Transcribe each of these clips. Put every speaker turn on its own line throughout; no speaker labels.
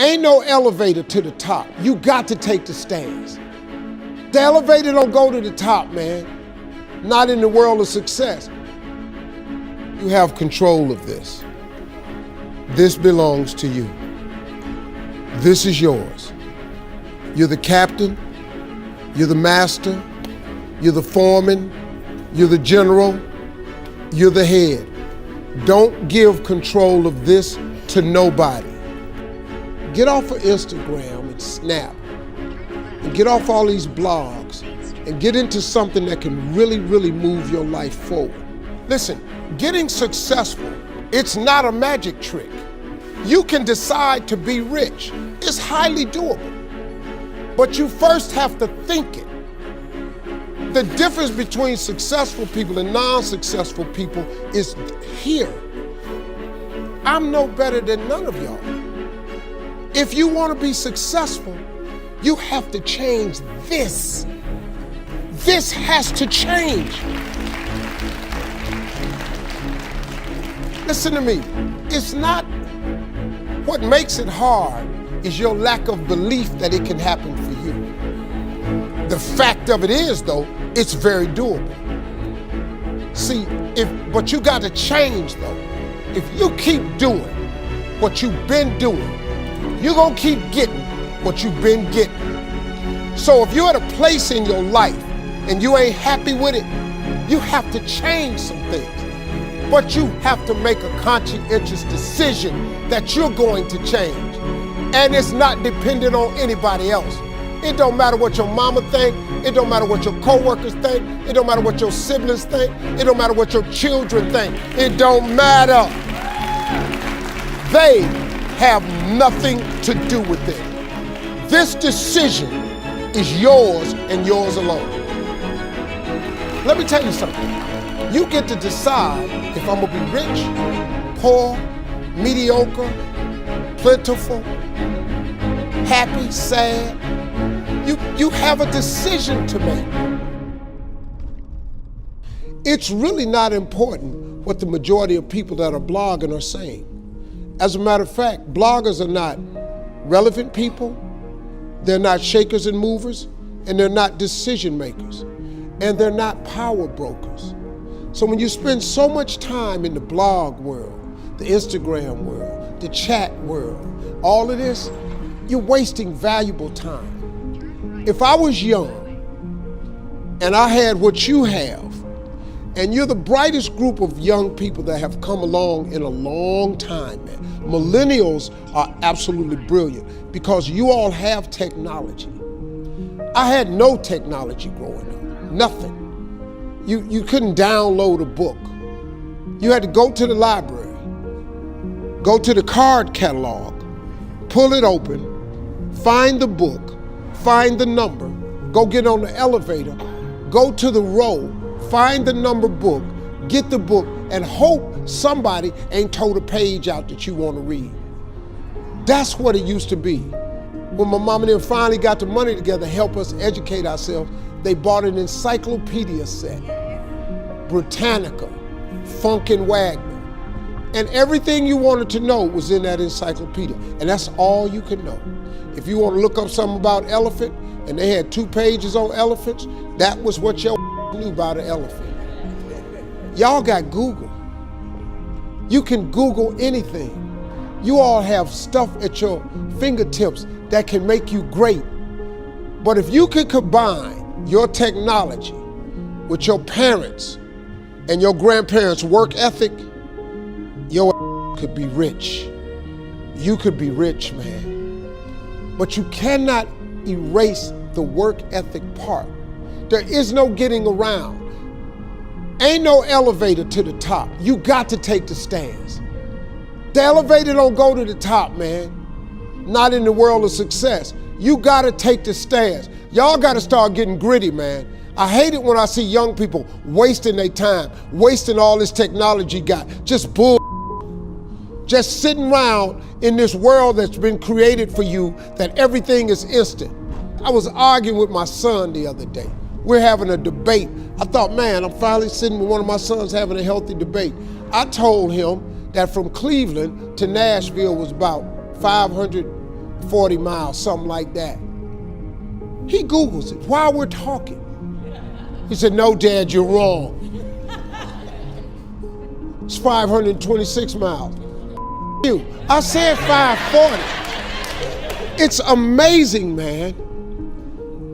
Ain't no elevator to the top. You got to take the stairs. The elevator don't go to the top, man. Not in the world of success. You have control of this. This belongs to you. This is yours. You're the captain. You're the master. You're the foreman. You're the general. You're the head. Don't give control of this to nobody. Get off of Instagram and Snap and get off all these blogs and get into something that can really, really move your life forward. Listen, getting successful, it's not a magic trick. You can decide to be rich. It's highly doable. But you first have to think it. The difference between successful people and non-successful people is here. I'm no better than none of y'all. If you want to be successful, you have to change this. This has to change. Listen to me. It's not what makes it hard is your lack of belief that it can happen for you. The fact of it is, though, it's very doable. See, but you got to change, though. If you keep doing what you've been doing, you're gonna keep getting what you've been getting. So if you're at a place in your life and you ain't happy with it, you have to change some things. But you have to make a conscientious decision that you're going to change. And it's not dependent on anybody else. It don't matter what your mama think. It don't matter what your coworkers think. It don't matter what your siblings think. It don't matter what your children think. It don't matter. They have nothing to do with it. This decision is yours and yours alone. Let me tell you something. You get to decide if I'm gonna be rich, poor, mediocre, plentiful, happy, sad. You have a decision to make. It's really not important what the majority of people that are blogging are saying. As a matter of fact, bloggers are not relevant people, they're not shakers and movers, and they're not decision makers, and they're not power brokers. So when you spend so much time in the blog world, the Instagram world, the chat world, all of this, you're wasting valuable time. If I was young and I had what you have, and you're the brightest group of young people that have come along in a long time, man. Millennials are absolutely brilliant because you all have technology. I had no technology growing up, nothing. You couldn't download a book. You had to go to the library, go to the card catalog, pull it open, find the book, find the number, go get on the elevator, go to the row, find the number book, get the book, and hope somebody ain't told a page out that you want to read. That's what it used to be. When my mom and them finally got the money together to help us educate ourselves, they bought an encyclopedia set, Britannica, Funk and Wagner, and everything you wanted to know was in that encyclopedia, and that's all you could know. If you want to look up something about elephant, and they had 2 pages on elephants, that was what your knew about an elephant. Y'all got Google. You can Google anything. You all have stuff at your fingertips that can make you great. But if you could combine your technology with your parents and your grandparents' work ethic, your could be rich. You could be rich, man. But you cannot erase the work ethic part. There is no getting around. Ain't no elevator to the top. You got to take the stairs. The elevator don't go to the top, man. Not in the world of success. You got to take the stairs. Y'all got to start getting gritty, man. I hate it when I see young people wasting their time, wasting all this technology got, just bull. Just sitting around in this world that's been created for you that everything is instant. I was arguing with my son the other day. We're having a debate. I thought, man, I'm finally sitting with one of my sons having a healthy debate. I told him that from Cleveland to Nashville was about 500 40 miles, something like that. He Googles it while we're talking. He said, no, Dad, you're wrong. It's 526 miles. You. I said 540. It's amazing, man,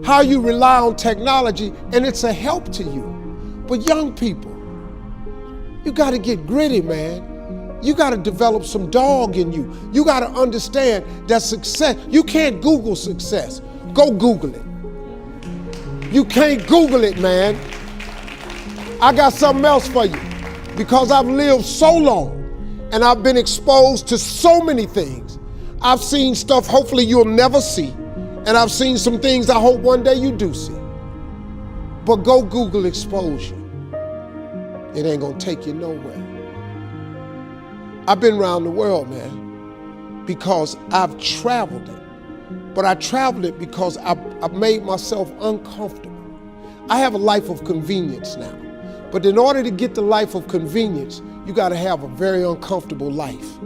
how you rely on technology and it's a help to you. But young people, you gotta get gritty, man. You gotta develop some dog in you. You gotta understand that success, you can't Google success. Go Google it. You can't Google it, man. I got something else for you. Because I've lived so long and I've been exposed to so many things. I've seen stuff hopefully you'll never see. And I've seen some things I hope one day you do see. But go Google exposure. It ain't gonna take you nowhere. I've been around the world, man, because I've traveled it. But I traveled it because I've made myself uncomfortable. I have a life of convenience now. But in order to get the life of convenience, you gotta have a very uncomfortable life.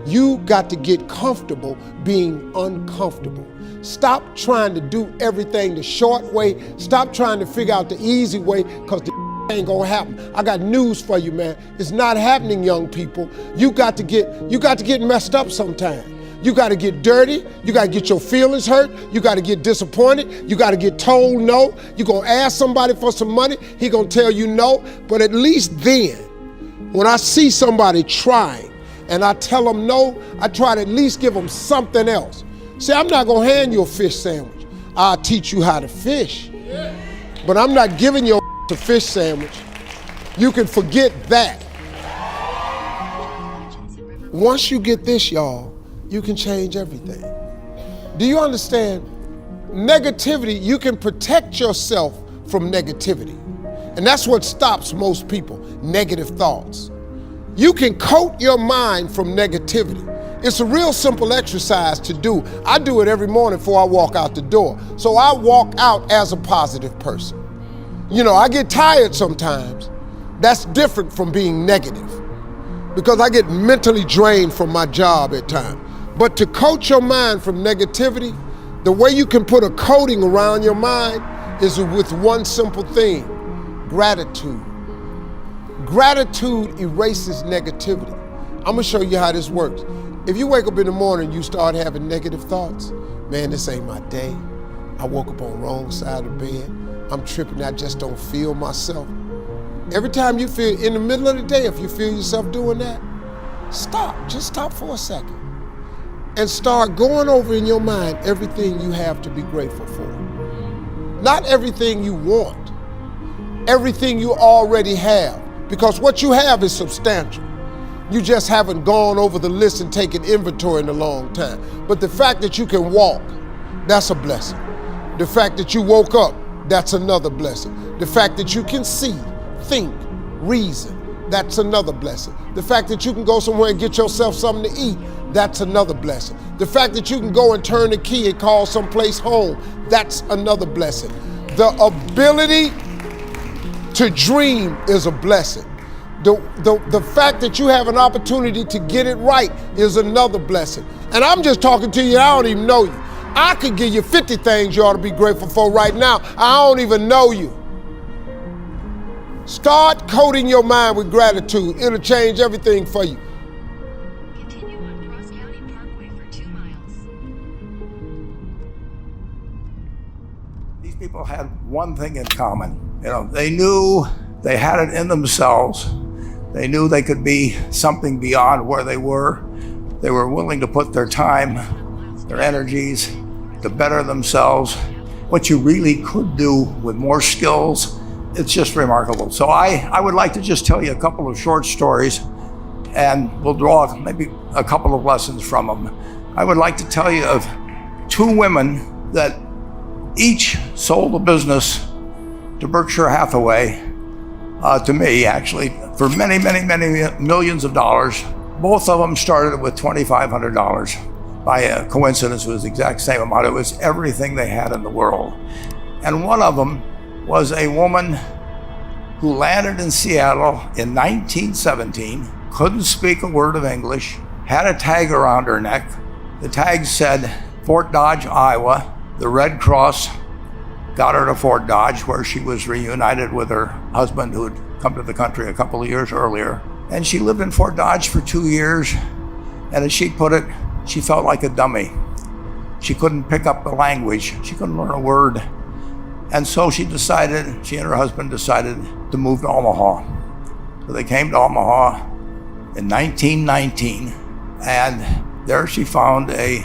You got to get comfortable being uncomfortable. Stop trying to do everything the short way. Stop trying to figure out the easy way, because the ain't gonna happen. I got news for you, man. It's not happening, young people. You got to get messed up sometime. You got to get dirty. You got to get your feelings hurt. You got to get disappointed. You got to get told no. You're going to ask somebody for some money. He going to tell you no. But at least then, when I see somebody trying and I tell them no, I try to at least give them something else. See, I'm not going to hand you a fish sandwich. I'll teach you how to fish. But I'm not giving you a fish sandwich. You can forget that. Once you get this, y'all, you can change everything. Do you understand? Negativity, you can protect yourself from negativity. And that's what stops most people, negative thoughts. You can coat your mind from negativity. It's a real simple exercise to do. I do it every morning before I walk out the door. So I walk out as a positive person. You know, I get tired sometimes. That's different from being negative, because I get mentally drained from my job at times. But to coat your mind from negativity, the way you can put a coating around your mind is with one simple thing: gratitude. Gratitude erases negativity. I'm gonna show you how this works. If you wake up in the morning and you start having negative thoughts, man, this ain't my day. I woke up on the wrong side of the bed. I'm tripping, I just don't feel myself. Every time you feel, in the middle of the day, if you feel yourself doing that, stop, just stop for a second. And start going over in your mind everything you have to be grateful for. Not everything you want, everything you already have, because what you have is substantial. You just haven't gone over the list and taken inventory in a long time. But the fact that you can walk, that's a blessing. The fact that you woke up, that's another blessing. The fact that you can see, think, reason, that's another blessing. The fact that you can go somewhere and get yourself something to eat, that's another blessing. The fact that you can go and turn the key and call someplace home, that's another blessing. The ability to dream is a blessing. The fact that you have an opportunity to get it right is another blessing. And I'm just talking to you, I don't even know you. I could give you 50 things you ought to be grateful for right now. I don't even know you. Start coating your mind with gratitude. It'll change everything for you.
Continue on Cross County Parkway for 2 miles.
These people had one thing in common. You know, they knew they had it in themselves. They knew they could be something beyond where they were. They were willing to put their time, their energies to better themselves. What you really could do with more skills, it's just remarkable. So I would like to just tell you a couple of short stories, and we'll draw maybe a couple of lessons from them. I would like to tell you of 2 women that each sold a business to Berkshire Hathaway, to me actually, for many, many, many millions of dollars. Both of them started with $2,500. By a coincidence, it was the exact same amount. It was everything they had in the world. And one of them was a woman who landed in Seattle in 1917, couldn't speak a word of English, had a tag around her neck. The tag said, Fort Dodge, Iowa. The Red Cross got her to Fort Dodge, where she was reunited with her husband who had come to the country a couple of years earlier. And she lived in Fort Dodge for 2 years. And as she put it, she felt like a dummy. She couldn't pick up the language. She couldn't learn a word. And so she and her husband decided to move to Omaha. So they came to Omaha in 1919. And there she found a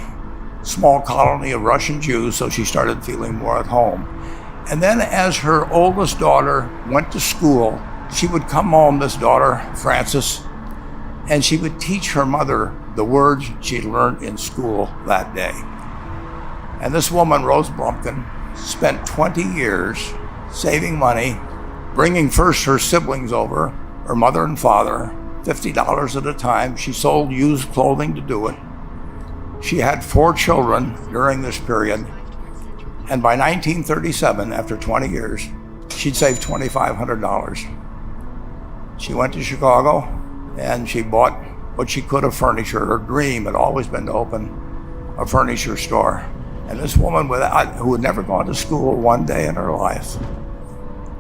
small colony of Russian Jews, so she started feeling more at home. And then as her oldest daughter went to school, she would come home, this daughter, Frances, and she would teach her mother the words she'd learned in school that day. And this woman, Rose Blumpkin, spent 20 years saving money, bringing first her siblings over, her mother and father, $50 at a time. She sold used clothing to do it. She had 4 children during this period. And by 1937, after 20 years, she'd saved $2,500. She went to Chicago and she bought what she could of furniture. Her dream had always been to open a furniture store. And this woman who had never gone to school one day in her life,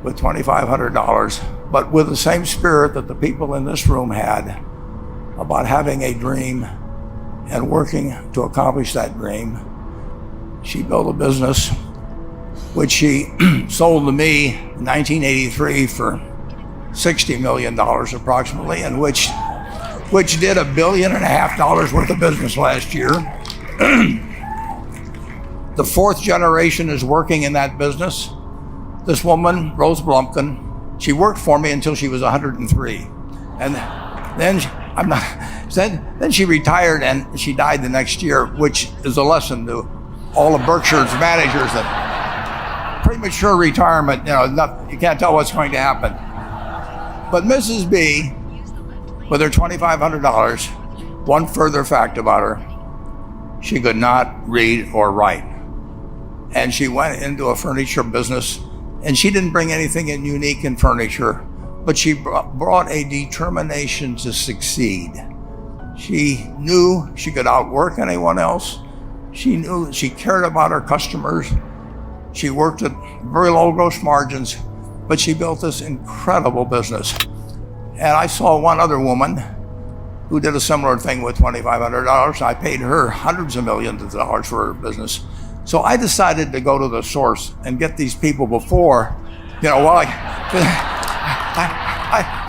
with $2,500, but with the same spirit that the people in this room had about having a dream and working to accomplish that dream, she built a business which she sold to me in 1983 for $60 million approximately, and which did $1.5 billion worth of business last year. The 4th generation is working in that business. This woman, Rose Blumpkin, she worked for me until she was 103. And then she retired and she died the next year, which is a lesson to all of Berkshire's managers that premature retirement, you can't tell what's going to happen. But Mrs. B, with her $2,500, one further fact about her, she could not read or write. And she went into a furniture business, and she didn't bring anything unique in furniture, but she brought a determination to succeed. She knew she could outwork anyone else. She knew she cared about her customers. She worked at very low gross margins, but she built this incredible business. And I saw one other woman who did a similar thing with $2,500. I paid her hundreds of millions of dollars for her business. So I decided to go to the source and get these people before, I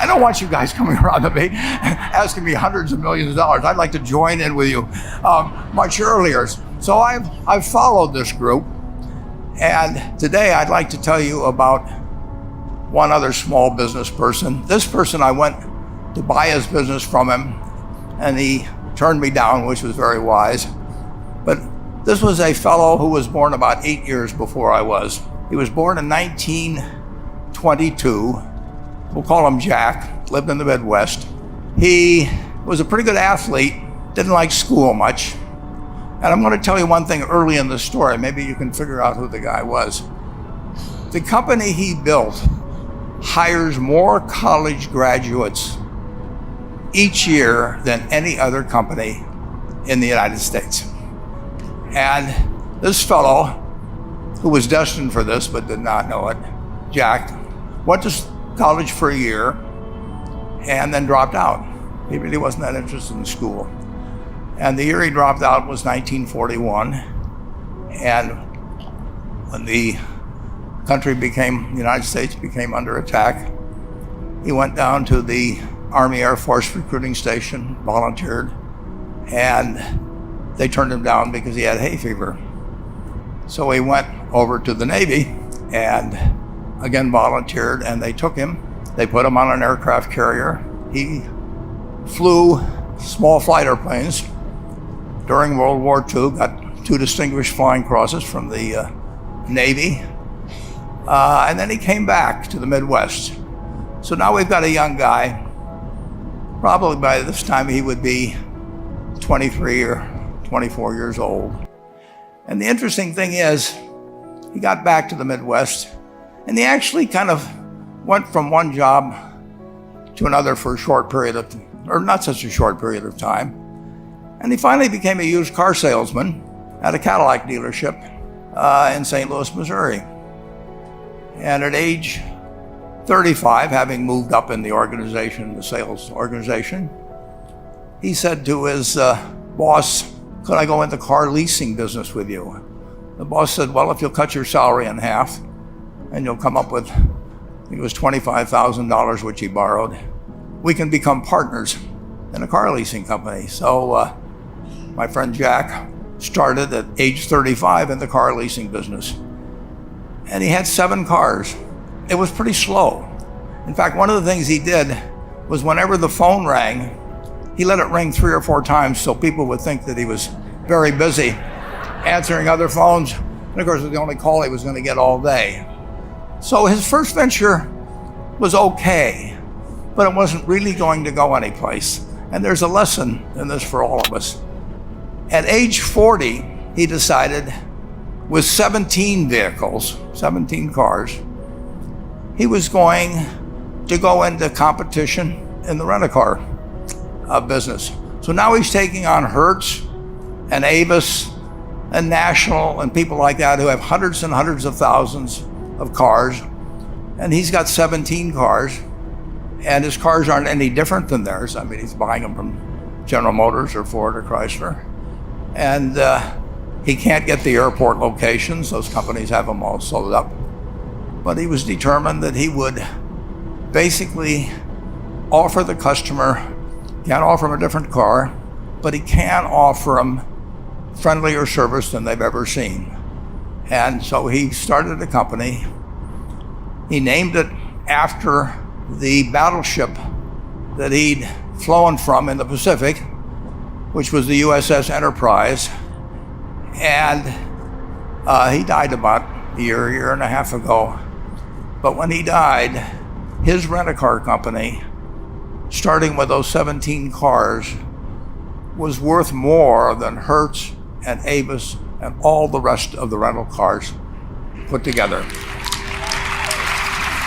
don't want you guys coming around to me asking me hundreds of millions of dollars. I'd like to join in with you much earlier. So I've followed this group, and today I'd like to tell you about one other small business person. This person, I went to buy his business from him, and he turned me down, which was very wise. But this was a fellow who was born about 8 years before I was. He was born in 1922. We'll call him Jack, lived in the Midwest. He was a pretty good athlete, didn't like school much. And I'm going to tell you one thing early in the story. Maybe you can figure out who the guy was. The company he built hires more college graduates each year than any other company in the United States. And this fellow, who was destined for this but did not know it, Jack, went to college for a year and then dropped out. He really wasn't that interested in school. And the year he dropped out was 1941. And when the United States became under attack, he went down to the Army Air Force recruiting station, volunteered, and they turned him down because he had hay fever. So he went over to the Navy and again volunteered, and they took him. They put him on an aircraft carrier. He flew small flight airplanes during World War II, got 2 distinguished flying crosses from the Navy, and then he came back to the Midwest. So now we've got a young guy. Probably by this time he would be 23 or 24 years old. And the interesting thing is, he got back to the Midwest, and he actually kind of went from one job to another for a short period of, or not such a short period of time. And he finally became a used car salesman, at a Cadillac dealership in St. Louis, Missouri. And at age 35, having moved up in the organization, the sales organization, he said to his boss, "Could I go into car leasing business with you?" The boss said, "Well, if you'll cut your salary in half and you'll come up with, I think it was $25,000, which he borrowed, we can become partners in a car leasing company." So my friend Jack started at age 35 in the car leasing business. And he had 7 cars. It was pretty slow. In fact, one of the things he did was whenever the phone rang, he let it ring 3 or 4 times so people would think that he was very busy answering other phones. And of course, it was the only call he was going to get all day. So his first venture was okay, but it wasn't really going to go anyplace. And there's a lesson in this for all of us. At age 40, he decided, with 17 vehicles, 17 cars, he was going to go into competition in the rent-a-car business. So now he's taking on Hertz and Avis and National and people like that who have hundreds and hundreds of thousands of cars. And he's got 17 cars, and his cars aren't any different than theirs. I mean, he's buying them from General Motors or Ford or Chrysler. And he can't get the airport locations. Those companies have them all sold up. But he was determined that he would basically offer the customer, can't offer him a different car, but he can offer them friendlier service than they've ever seen. And so he started a company. He named it after the battleship that he'd flown from in the Pacific, which was the USS Enterprise. And he died about a year and a half ago. But when he died, his rent-a-car company, starting with those 17 cars, was worth more than Hertz and Avis and all the rest of the rental cars put together.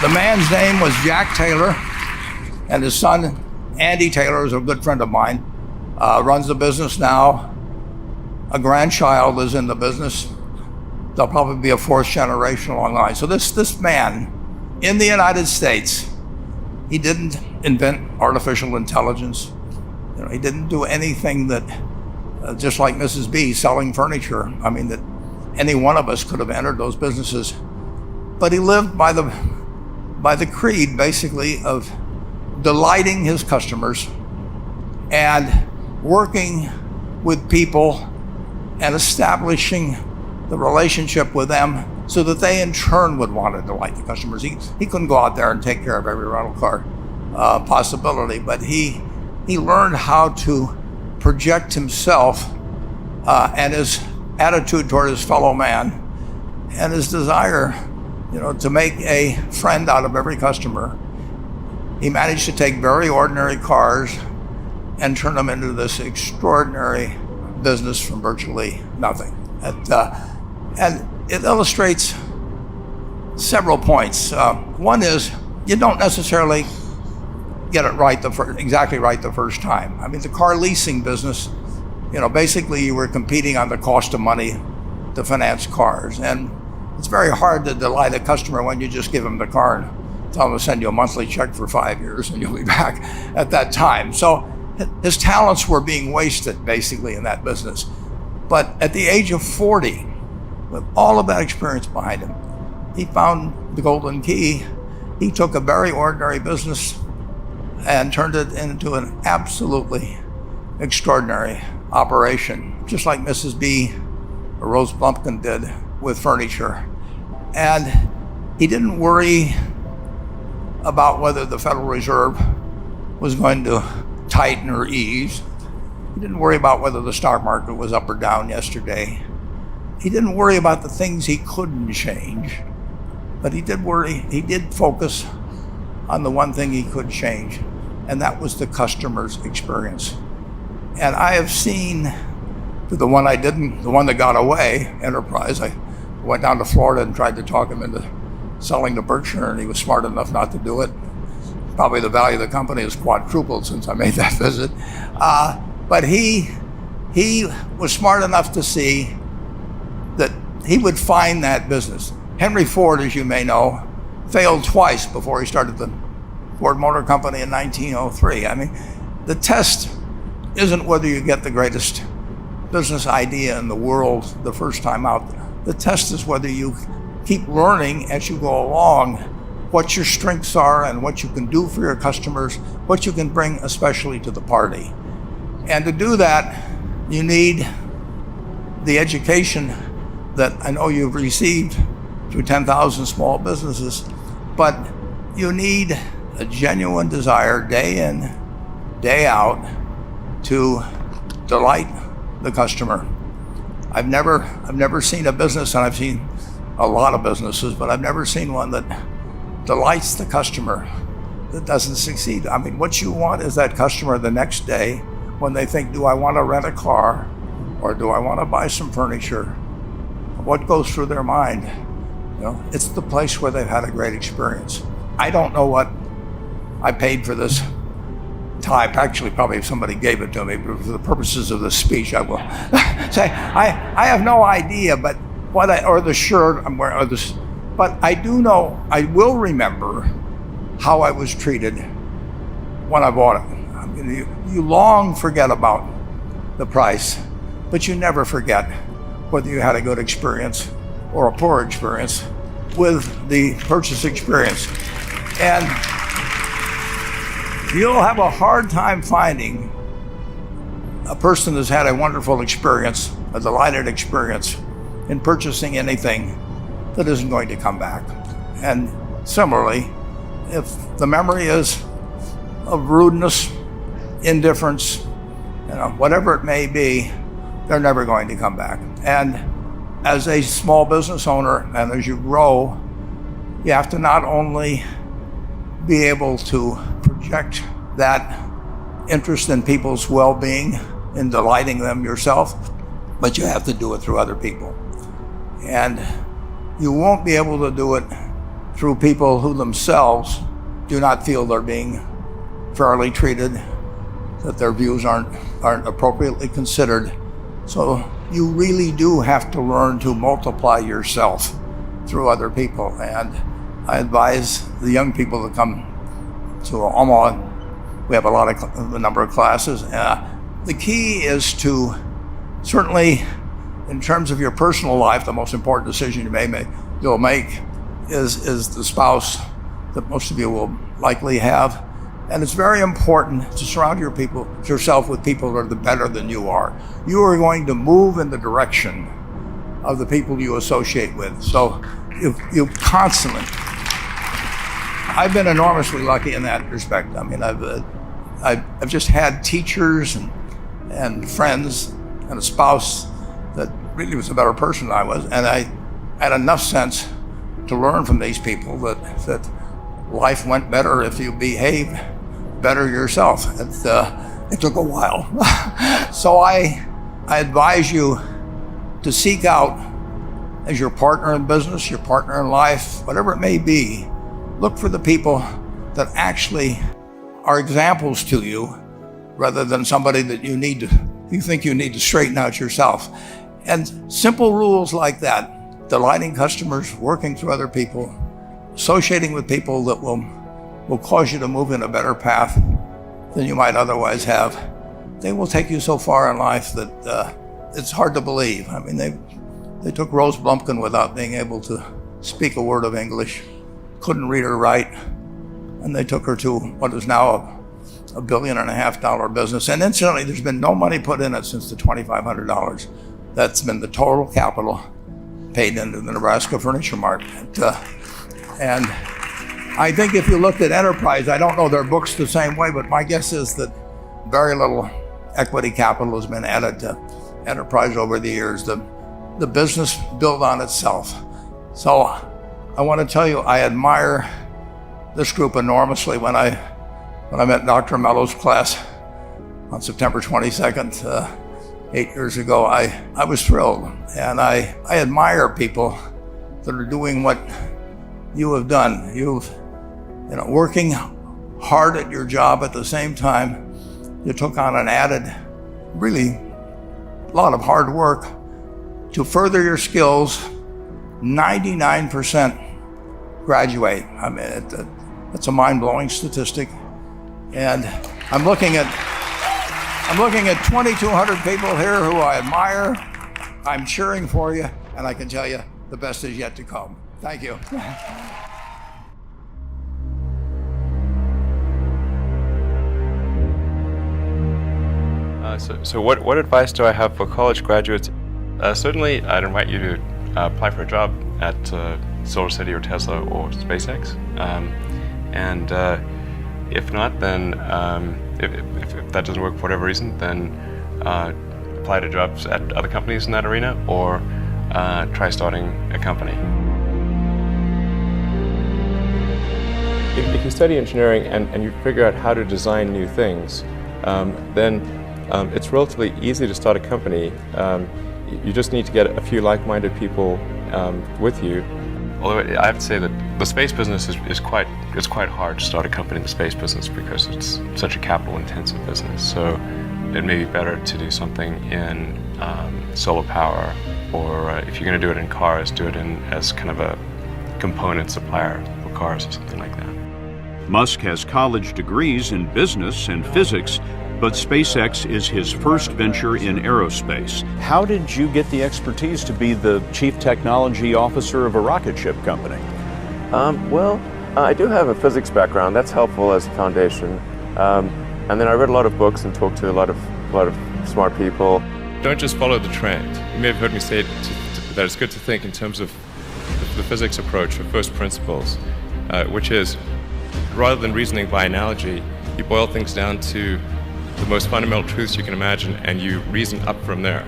The man's name was Jack Taylor, and his son, Andy Taylor, is a good friend of mine, runs the business now. A grandchild is in the business. There'll probably be a 4th generation along the line. So this man in the United States, he didn't invent artificial intelligence. He didn't do anything that, just like Mrs. B selling furniture, I mean, that any one of us could have entered those businesses. But he lived by the creed, basically, of delighting his customers and working with people and establishing the relationship with them so that they in turn would want to delight the customers. He couldn't go out there and take care of every rental car possibility, but he learned how to project himself and his attitude toward his fellow man and his desire, to make a friend out of every customer. He managed to take very ordinary cars and turn them into this extraordinary business from virtually nothing. And it illustrates several points. One is, you don't necessarily get it right exactly right the first time. I mean, the car leasing business, basically you were competing on the cost of money to finance cars. And it's very hard to delight a customer when you just give them the car and tell them to send you a monthly check for 5 years and you'll be back at that time. So his talents were being wasted basically in that business. But at the age of 40, with all of that experience behind him, he found the golden key. He took a very ordinary business and turned it into an absolutely extraordinary operation, just like Mrs. B or Rose Bumpkin did with furniture. And he didn't worry about whether the Federal Reserve was going to tighten or ease. He didn't worry about whether the stock market was up or down yesterday. He didn't worry about the things he couldn't change, but he did focus on the one thing he could change, and that was the customer's experience. And I have seen the one that got away, Enterprise. I went down to Florida and tried to talk him into selling to Berkshire, and he was smart enough not to do it. Probably the value of the company has quadrupled since I made that visit. But he was smart enough to see he would find that business. Henry Ford, as you may know, failed twice before he started the Ford Motor Company in 1903. I mean, the test isn't whether you get the greatest business idea in the world the first time out. The test is whether you keep learning as you go along what your strengths are and what you can do for your customers, what you can bring especially to the party. And to do that, you need the education that I know you've received through 10,000 small businesses, but you need a genuine desire day in, day out to delight the customer. I've never seen a business, and I've seen a lot of businesses, but I've never seen one that delights the customer that doesn't succeed. I mean, what you want is that customer the next day when they think, do I want to rent a car or do I want to buy some furniture? What goes through their mind? You know, it's the place where they've had a great experience. I don't know what I paid for this tie. Actually, probably if somebody gave it to me, but for the purposes of the speech, I will say I have no idea. But or the shirt I'm wearing, or this. But I do know, I will remember how I was treated when I bought it. I mean, you long forget about the price, but you never forget whether you had a good experience or a poor experience with the purchase experience. And you'll have a hard time finding a person that's had a wonderful experience, a delighted experience in purchasing anything that isn't going to come back. And similarly, if the memory is of rudeness, indifference, whatever it may be, they're never going to come back. And as a small business owner, and as you grow, you have to not only be able to project that interest in people's well-being, in delighting them yourself, but you have to do it through other people. And you won't be able to do it through people who themselves do not feel they're being fairly treated, that their views aren't appropriately considered. So you really do have to learn to multiply yourself through other people. And I advise the young people to come to Omaha. We have a number of classes. The key is to, certainly in terms of your personal life, the most important decision you'll make is the spouse that most of you will likely have. And it's very important to surround yourself with people that are better than you are. You are going to move in the direction of the people you associate with. So you constantly, I've been enormously lucky in that respect. I mean, I've just had teachers and friends and a spouse that really was a better person than I was. And I had enough sense to learn from these people that life went better if you behaved better yourself. It took a while. So I advise you to seek out, as your partner in business, your partner in life, whatever it may be, look for the people that actually are examples to you rather than somebody that you think you need to straighten out yourself. And simple rules like that, delighting customers, working through other people, associating with people that will cause you to move in a better path than you might otherwise have, they will take you so far in life that it's hard to believe. I mean, they took Rose Blumpkin without being able to speak a word of English, couldn't read or write, and they took her to what is now a $1.5 billion business. And incidentally, there's been no money put in it since the $2,500. That's been the total capital paid into the Nebraska Furniture Mart. And I think if you looked at Enterprise, I don't know their books the same way, but my guess is that very little equity capital has been added to Enterprise over the years. The business built on itself. So I want to tell you, I admire this group enormously. When I met Dr. Mello's class on September 22nd, 8 years ago, I was thrilled. And I admire people that are doing what you have done. Working hard at your job at the same time, you took on an added, really, lot of hard work to further your skills 99% graduate. I mean, it's a mind-blowing statistic. And I'm looking at 2,200 people here who I admire. I'm cheering for you, and I can tell you the best is yet to come. Thank you.
So what advice do I have for college graduates? Certainly, I'd invite you to apply for a job at SolarCity or Tesla or SpaceX. And if not, then if that doesn't work for whatever reason, then apply to jobs at other companies in that arena, or try starting a company. If you study engineering and you figure out how to design new things, then it's relatively easy to start a company. You just need to get a few like-minded people with you. Although I have to say that the space business is quite hard to start a company in the space business because it's such a capital-intensive business. So it may be better to do something in solar power, or if you're going to do it in cars, do it as kind of a component supplier for cars or something like that.
Musk has college degrees in business and physics, but SpaceX is his first venture in aerospace.
How did you get the expertise to be the chief technology officer of a rocket ship company?
Well, I do have a physics background. That's helpful as a foundation. And then I read a lot of books and talked to a lot of smart people. Don't just follow the trend. You may have heard me say that it's good to think in terms of the physics approach or first principles, which is, rather than reasoning by analogy, you boil things down to the most fundamental truths you can imagine, and you reason up from there.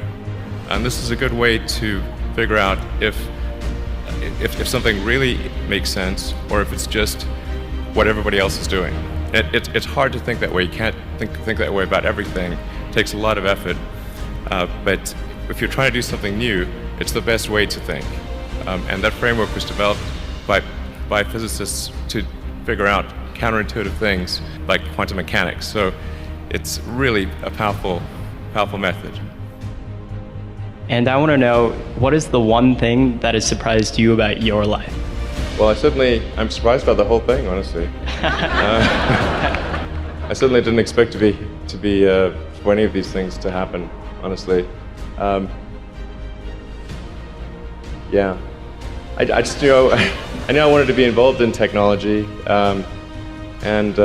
And this is a good way to figure out if something really makes sense, or if it's just what everybody else is doing. It's hard to think that way. You can't think that way about everything. It takes a lot of effort. But if you're trying to do something new, it's the best way to think. And that framework was developed by physicists to figure out counterintuitive things like quantum mechanics. So it's really a powerful method.
And I want to know, what is the one thing that has surprised you about your life?
Well, I'm surprised by the whole thing, honestly. I certainly didn't expect for any of these things to happen, honestly. Yeah, I just I knew I wanted to be involved in technology, and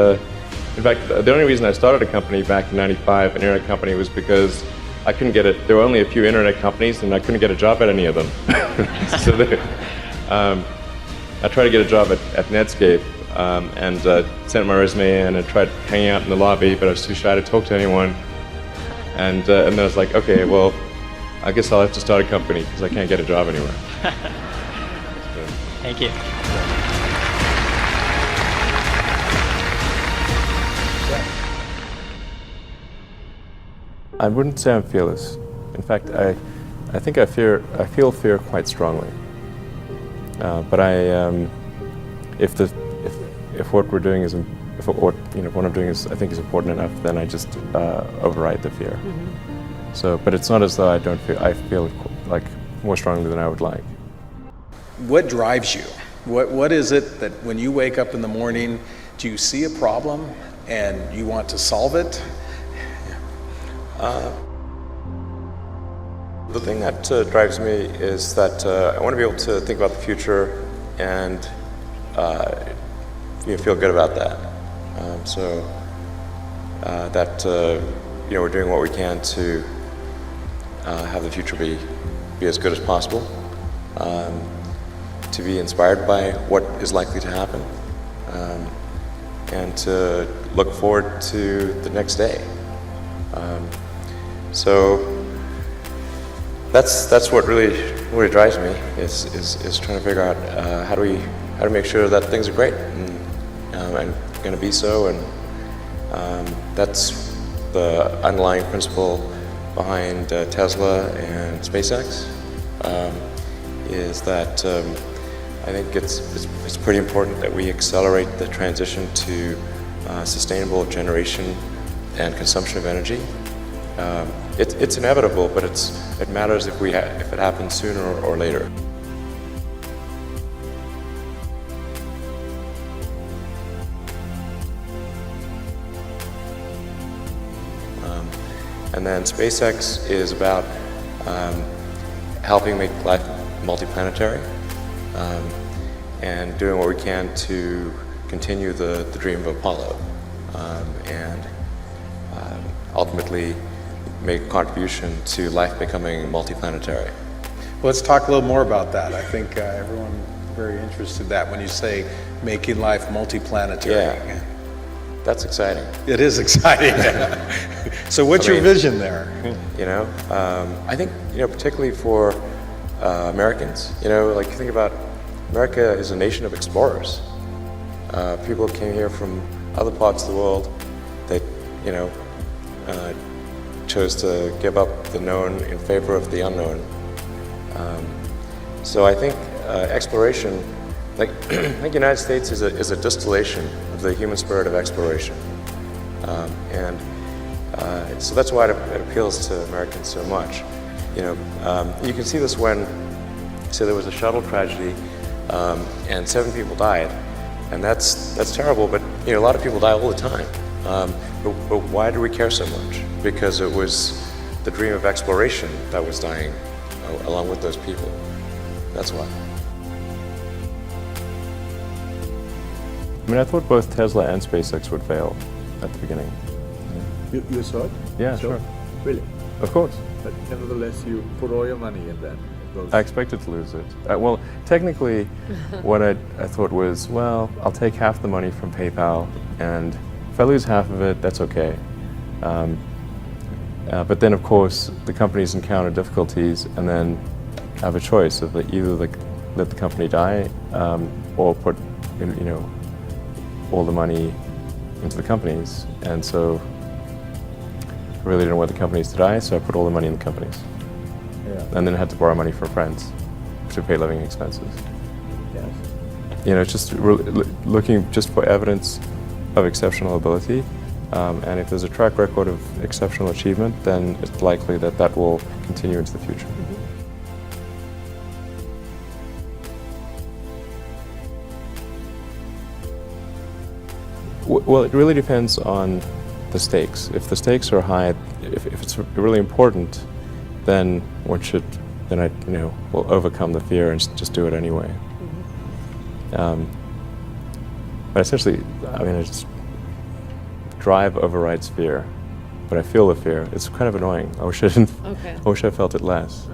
in fact, the only reason I started a company back in '95, an internet company, was because I couldn't get it. There were only a few internet companies, and I couldn't get a job at any of them. So I tried to get a job at Netscape, and sent my resume in and tried hanging out in the lobby, but I was too shy to talk to anyone. And then I was like, okay, well, I guess I'll have to start a company because I can't get a job anywhere.
Thank you.
I wouldn't say I'm fearless. In fact, I think I feel fear quite strongly. But if what we're doing is, what I'm doing is, I think, is important enough, then I just override the fear. Mm-hmm. So, but it's not as though I don't feel. I feel like more strongly than I would like.
What drives you? What is it that when you wake up in the morning, do you see a problem and you want to solve it?
The thing that drives me is that I want to be able to think about the future and feel good about that. That we're doing what we can to have the future be as good as possible. To be inspired by what is likely to happen, and to look forward to the next day. So that's what really drives me, is trying to figure out how do we make sure that things are great and going to be so, and that's the underlying principle behind Tesla and SpaceX. Is that I think it's pretty important that we accelerate the transition to sustainable generation and consumption of energy. It's inevitable, but it matters if it happens sooner or later. And then SpaceX is about helping make life multiplanetary and doing what we can to continue the dream of Apollo and ultimately make a contribution to life becoming multiplanetary.
Well, let's talk a little more about that. I think everyone very interested in that when you say making life multiplanetary.
Yeah, that's exciting.
It is exciting. So what's your vision there?
You know, I think, you know, particularly for Americans, you know, like you think about America is a nation of explorers. People came here from other parts of the world that, you know, chose to give up the known in favor of the unknown. So I think exploration, like I think the United States is a distillation of the human spirit of exploration, and so that's why it appeals to Americans so much. You know, you can see this when, say, there was a shuttle tragedy, and 7 people died, and that's terrible. But you know, a lot of people die all the time. But why do we care so much? Because it was the dream of exploration that was dying along with those people. That's why.
I mean, I thought both Tesla and SpaceX would fail at the beginning.
You saw it?
Yeah, sure.
Really?
Of course.
But nevertheless, you put all your money in that.
I expected to lose it. Well, technically, what I thought was, well, I'll take half the money from PayPal, and if I lose half of it, that's okay. But then, of course, the companies encounter difficulties, and then have a choice of either let the company die, or put, you know, all the money into the companies. And so I really didn't want the companies to die, so I put all the money in the companies.
Yeah.
And then I had to borrow money from friends to pay living expenses.
Yes.
You know, it's just looking just for evidence of exceptional ability. And if there's a track record of exceptional achievement, then it's likely that that will continue into the future. Well, it really depends on the stakes. If the stakes are high, if it's really important, then I will overcome the fear and just do it anyway. But essentially, I mean, I just drive overrides fear, but I feel the fear. It's kind of annoying. I wish I didn't.
Okay.
I wish I felt it less.